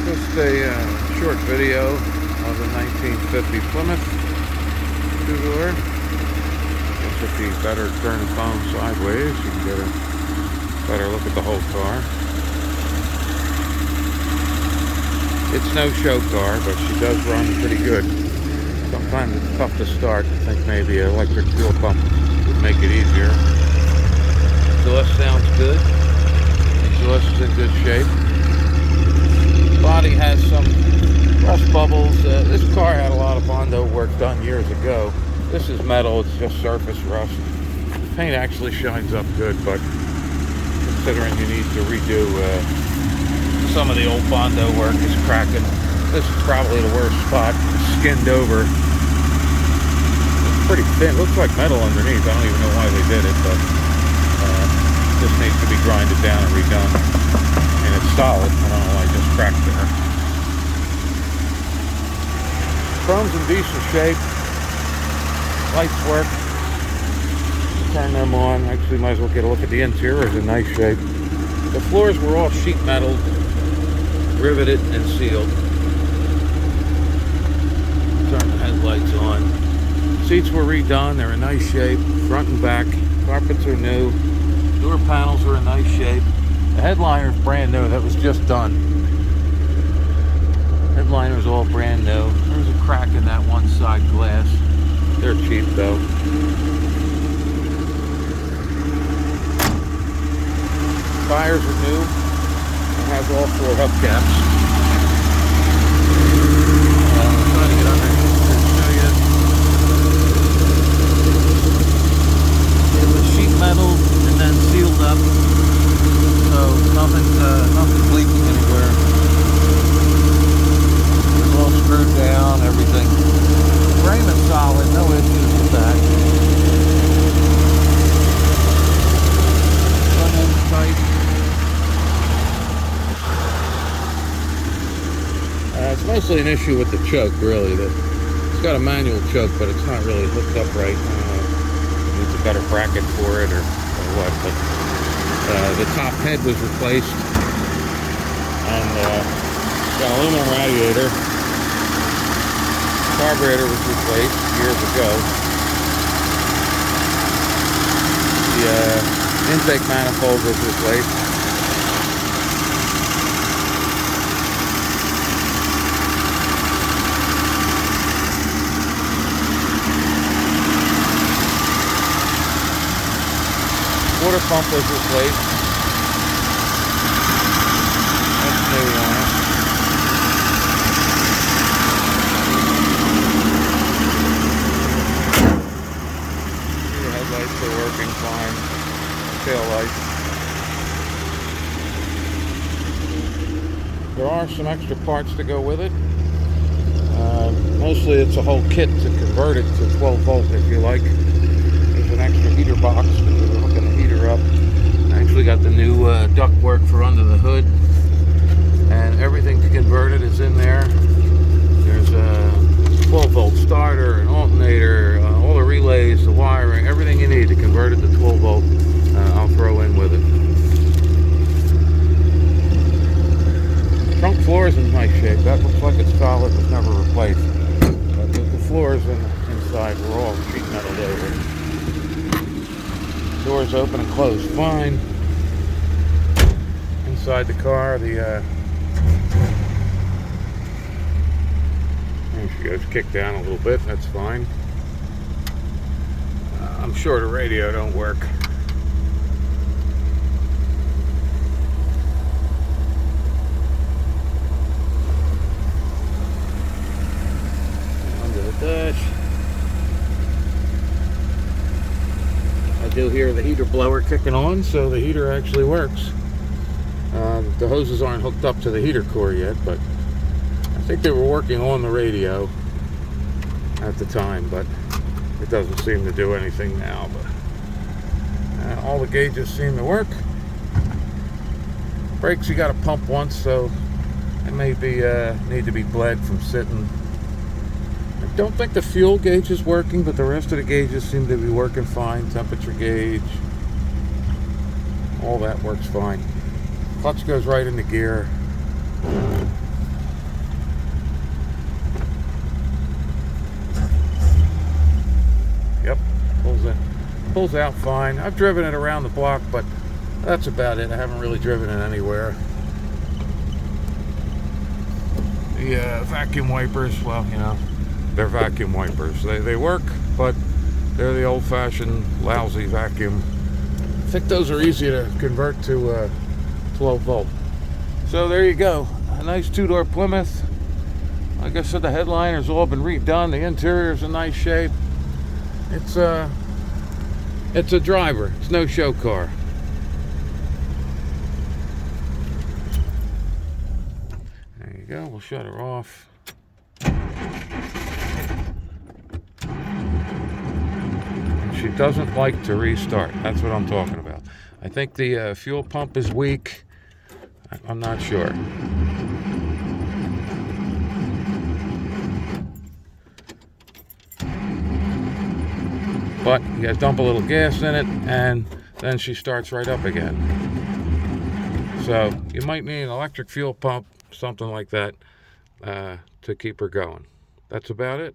Just a short video of the 1950 Plymouth two-door. Guess if you better turn the phone sideways, you can get a better look at the whole car. It's no show car, but she does run pretty good. Sometimes it's tough to start. I think maybe an electric fuel pump would make it easier. Exhaust sounds good. Exhaust is in good shape. Body has some rust bubbles. This car had a lot of bondo work done years ago. This is metal, it's just surface rust. The paint actually shines up good, but considering you need to redo some of the old bondo work is cracking. This is probably the worst spot. Skinned over. It's pretty thin. Looks like metal underneath. I don't even know why they did it, but this needs to be grinded down and redone. And it's solid. I don't know why I just cracked there. Chrome's in decent shape. Lights work. Turn them on. Actually, might as well get a look at the interior. It's in nice shape. The floors were all sheet metal, riveted and sealed. Turn the headlights on. Seats were redone. They're in nice shape. Front and back. Carpets are new. Door panels are in nice shape. The headliner is brand new. That was just done. Headliner's all brand new. There's a crack in that one side glass. They're cheap though. Tires are new. It has all 4 hubcaps. I'm trying to get under here to show you. It was sheet metal and then sealed up, so nothing's leaking anywhere. It's all screwed down, everything. Frame is solid, no issues with that. Front end's tight. It's mostly an issue with the choke, really. It's got a manual choke, but it's not really hooked up right. Needs a better bracket for it or what. But the top head was replaced, and got an aluminum radiator. Carburetor was replaced years ago. The intake manifold was replaced. Water pump was replaced. That's new on it. Your headlights are working fine. Tail lights. There are some extra parts to go with it. Mostly it's a whole kit to convert it to 12 volt if you like. There's an extra heater box because we were hooking the heater up. I actually got the new duct work for under the hood, and everything to convert it is in there. There's a 12 volt starter, an alternator, all the relays, the wiring, everything you need to convert it to 12 volt. I'll throw in with it. Trunk floor is in nice shape. That looks like it's solid. It was never replaced. But the floors inside were all sheet metal over. Doors open and close fine. Inside the car, there she goes, kicked down a little bit. That's fine. I'm sure the radio don't work. Under the dash. I do hear the heater blower kicking on, so the heater actually works. The hoses aren't hooked up to the heater core yet, but I think they were working on the radio at the time, but it doesn't seem to do anything now. But all the gauges seem to work. Brakes you got to pump once, so it may be need to be bled from sitting. I don't think the fuel gauge is working, but the rest of the gauges seem to be working fine. Temperature gauge, all that works fine. Clutch goes right into gear. Pulls out fine. I've driven it around the block, but that's about it. I haven't really driven it anywhere. The vacuum wipers, well, you know, they're vacuum wipers. They work, but they're the old-fashioned lousy vacuum. I think those are easy to convert to 12 volt. So there you go. A nice two-door Plymouth. Like I said, the headliner's all been redone. The interior's in nice shape. It's a driver. It's no show car. There you go. We'll shut her off. She doesn't like to restart. That's what I'm talking about. I think the fuel pump is weak. I'm not sure. But you gotta dump a little gas in it, and then she starts right up again. So you might need an electric fuel pump, something like that, to keep her going. That's about it.